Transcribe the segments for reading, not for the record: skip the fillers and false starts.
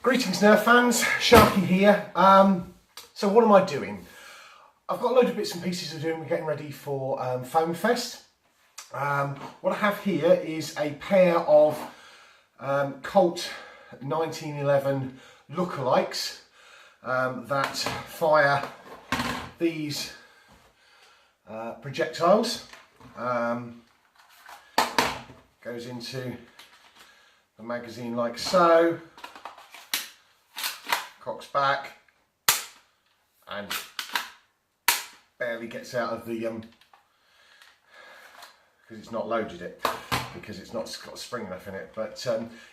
Greetings Nerf fans, Sharky here. So what am I doing? I've got a load of bits and pieces to do. We're getting ready for Foam Fest. What I have here is a pair of Colt 1911 lookalikes that fire these projectiles. Goes into the magazine like so, cocks back and barely gets out of the because it's not loaded it, because it's not got spring enough in it. But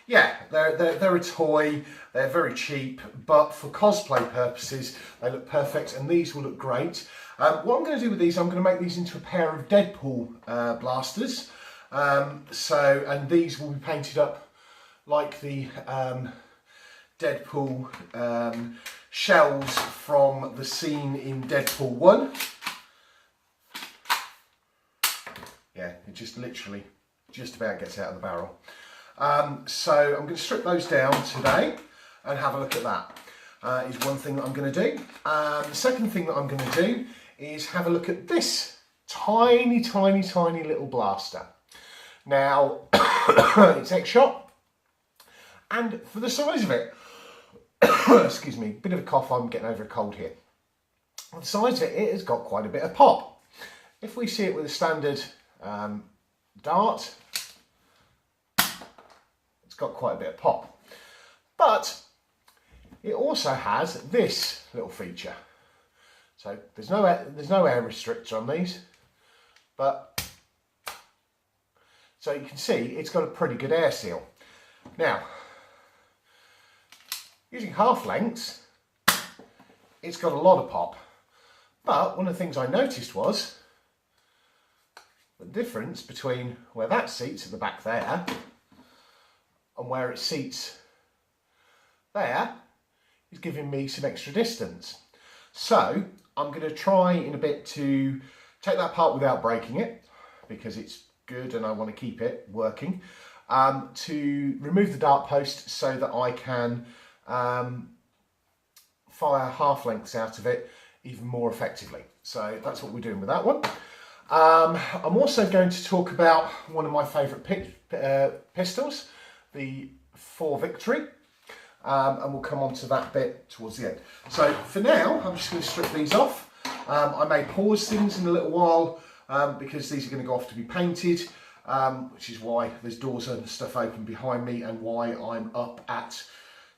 yeah, they're a toy. They're very cheap, but for cosplay purposes they look perfect, and these will look great. What I'm going to do with these, I'm going to make these into a pair of Deadpool blasters. And these will be painted up like the Deadpool shells from the scene in Deadpool 1. Yeah, it just literally just about gets out of the barrel. So I'm going to strip those down today and have a look at that. Is one thing that I'm going to do. The second thing that I'm going to do is have a look at this tiny little blaster. Now, it's X-Shot, and for the size of it, excuse me, bit of a cough, I'm getting over a cold here. For the size of it, it has got quite a bit of pop. If we see it with a standard dart, it's got quite a bit of pop. But it also has this little feature. So there's no air restrictor on these, but so you can see it's got a pretty good air seal. Now, using half lengths, it's got a lot of pop. But one of the things I noticed was the difference between where that seats at the back there and where it seats there is giving me some extra distance. So I'm going to try in a bit to take that part without breaking it, because it's good and I want to keep it working, to remove the dart post so that I can fire half lengths out of it even more effectively. So that's what we're doing with that one. I'm also going to talk about one of my favourite pistols, the 4 Victory, and we'll come on to that bit towards the end. So for now, I'm just going to strip these off. I may pause things in a little while because these are going to go off to be painted, which is why there's doors and stuff open behind me, and why I'm up at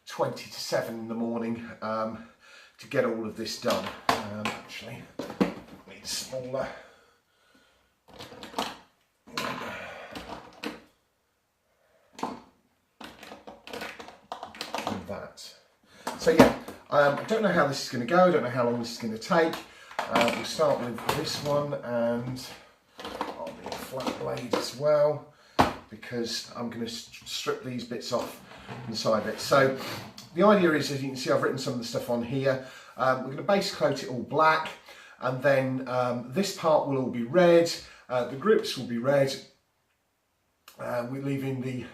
20 to 7 in the morning to get all of this done. Actually, need smaller. That. So yeah, I don't know how this is going to go. I don't know how long this is going to take. We'll start with this one, and I'll need a flat blade as well, because I'm going to strip these bits off inside it. So the idea is, as you can see, I've written some of the stuff on here. We're going to base coat it all black, and then this part will all be red. The grips will be red. We're leaving the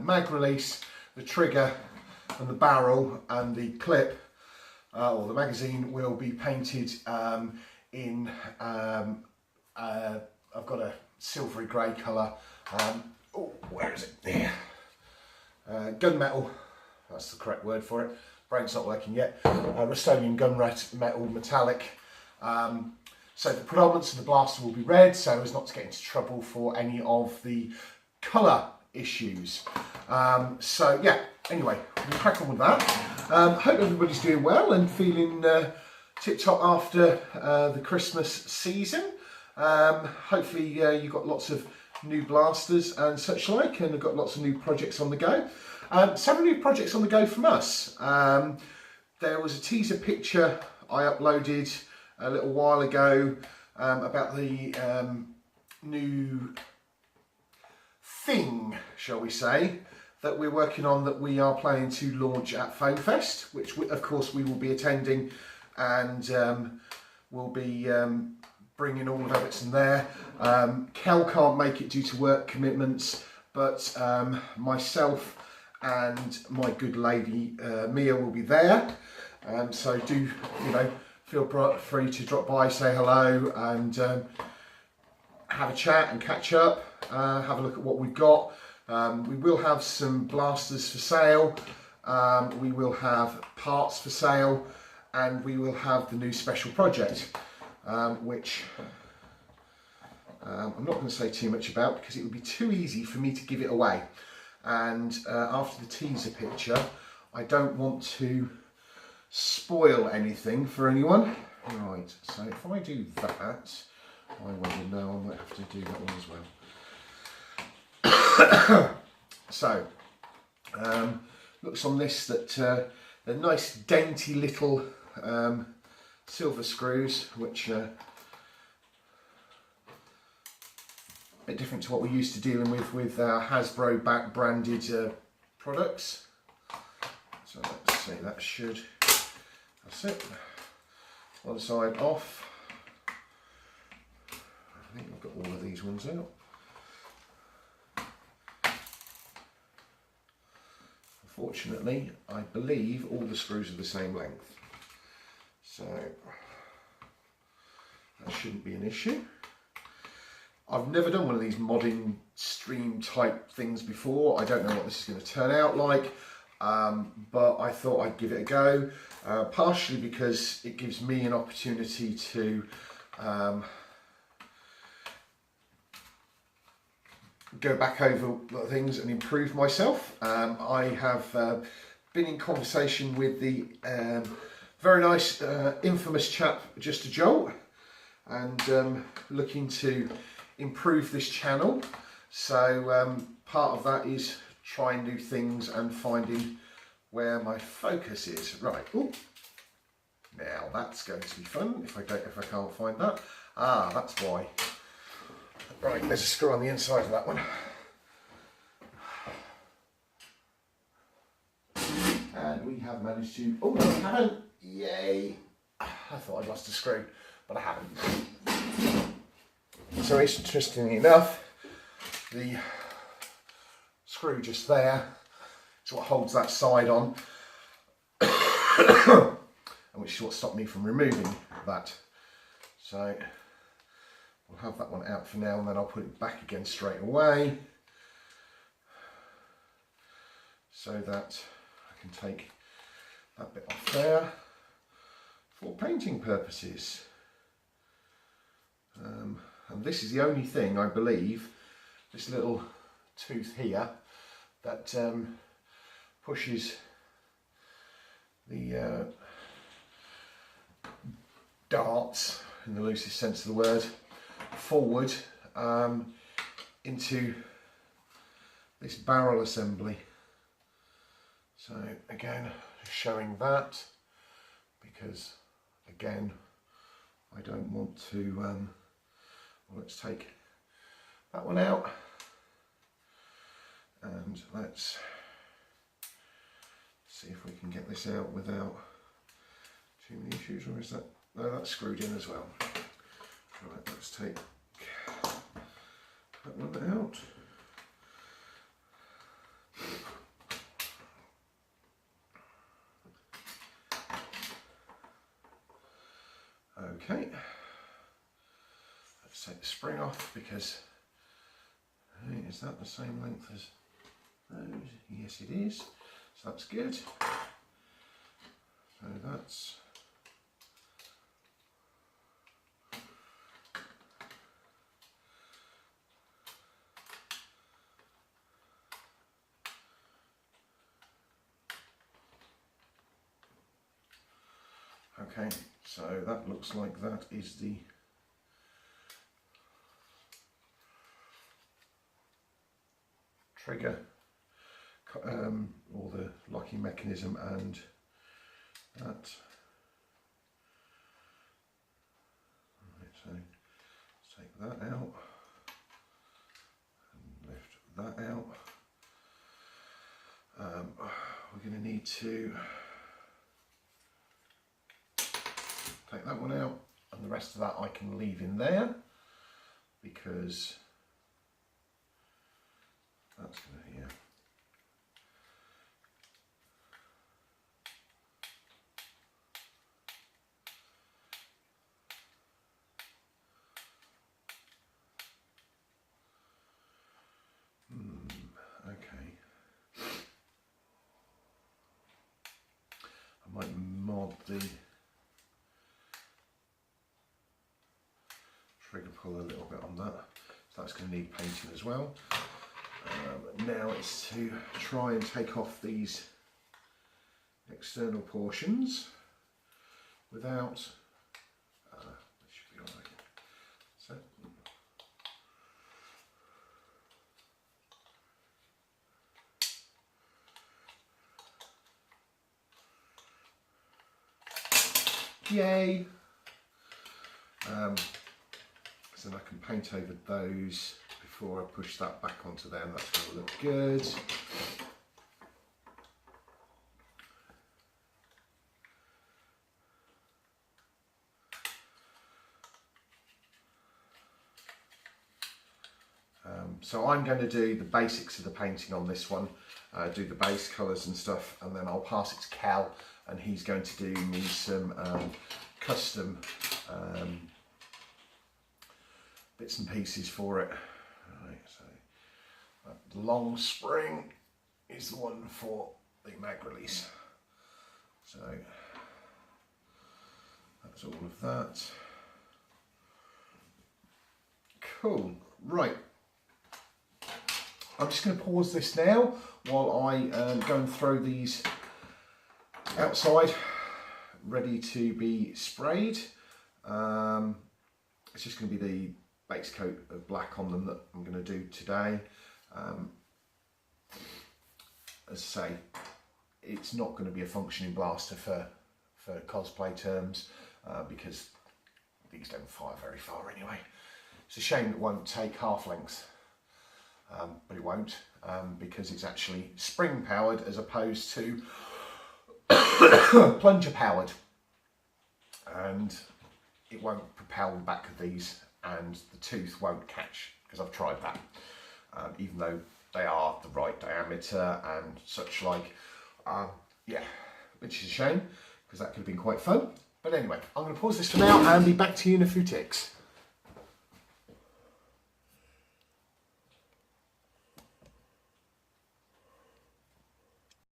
mag release, the trigger and the barrel and the clip or the magazine will be painted in I've got a silvery grey colour. Oh, where is it? There. Gunmetal, that's the correct word for it. Brain's not working yet. Rust-Oleum gunmetal metallic. So the predominance of the blaster will be red, so as not to get into trouble for any of the colour issues. So yeah, anyway, we'll crack on with that. Hope everybody's doing well and feeling tip-top after the Christmas season. Hopefully you've got lots of new blasters and such like, and have got lots of new projects on the go. Several new projects on the go from us. There was a teaser picture I uploaded a little while ago about the new thing, shall we say, that we're working on, that we are planning to launch at Foam Fest, which of course we will be attending, and we'll be bringing all of Everton there. Kel can't make it due to work commitments, but myself and my good lady Mia will be there. So do, feel free to drop by, say hello, and have a chat and catch up. Have a look at what we've got. We will have some blasters for sale. We will have parts for sale, and we will have the new special project, which I'm not going to say too much about because it would be too easy for me to give it away. And after the teaser picture, I don't want to spoil anything for anyone. Right, so if I do that, I wonder now I might have to do that one as well. So, looks on this that they're nice dainty little silver screws, which are a bit different to what we're used to dealing with our Hasbro back branded products. So let's see, that should, that's it. One side off. I think I've got all of these ones out. Unfortunately, I believe all the screws are the same length, so that shouldn't be an issue. I've never done one of these modding stream type things before. I don't know what this is going to turn out like, but I thought I'd give it a go, partially because it gives me an opportunity to go back over things and improve myself. I have been in conversation with the very nice infamous chap Just a Jolt, and looking to improve this channel. So part of that is trying new things and finding where my focus is. Right, ooh. Now that's going to be fun if I can't find that. Ah, that's why. Right, there's a screw on the inside of that one. And we have managed to, oh no, I haven't, yay. I thought I'd lost a screw, but I haven't. So interestingly enough, the screw just there is what holds that side on, and which is what stopped me from removing that. So we'll have that one out for now, and then I'll put it back again straight away so that I can take that bit off there for painting purposes. And this is the only thing, I believe, this little tooth here that pushes the darts, in the loosest sense of the word, forward into this barrel assembly. So again, showing that because again I don't want to well, let's take that one out and let's see if we can get this out without too many issues. Or is that, no, that's screwed in as well. Right, let's take that one out. Okay, let's take the spring off because, is that the same length as those? Yes it is, so that's good. So that's okay, so that looks like that is the trigger or the locking mechanism, and that. Right, so let's take that out and lift that out. We're going to need to take that one out, and the rest of that I can leave in there because that's going to, yeah. the trigger pull a little bit on that. So that's going to need painting as well. Now it's to try and take off these external portions without, this should be alright. So, yay! So then I can paint over those before I push that back onto them. That's going to look good. So I'm going to do the basics of the painting on this one, do the base colours and stuff, and then I'll pass it to Cal, and he's going to do me some custom bits and pieces for it. Right, so the long spring is the one for the mag release. So that's all of that. Cool, right. I'm just going to pause this now while I go and throw these outside, ready to be sprayed. It's just going to be the base coat of black on them that I'm going to do today. As I say, it's not going to be a functioning blaster for cosplay terms because these don't fire very far anyway. It's a shame it won't take half length. But it won't because it's actually spring powered as opposed to plunger powered, and it won't propel the back of these, and the tooth won't catch because I've tried that, even though they are the right diameter and such like. Yeah, which is a shame because that could have been quite fun. But anyway, I'm going to pause this for now and be back to you in a few ticks.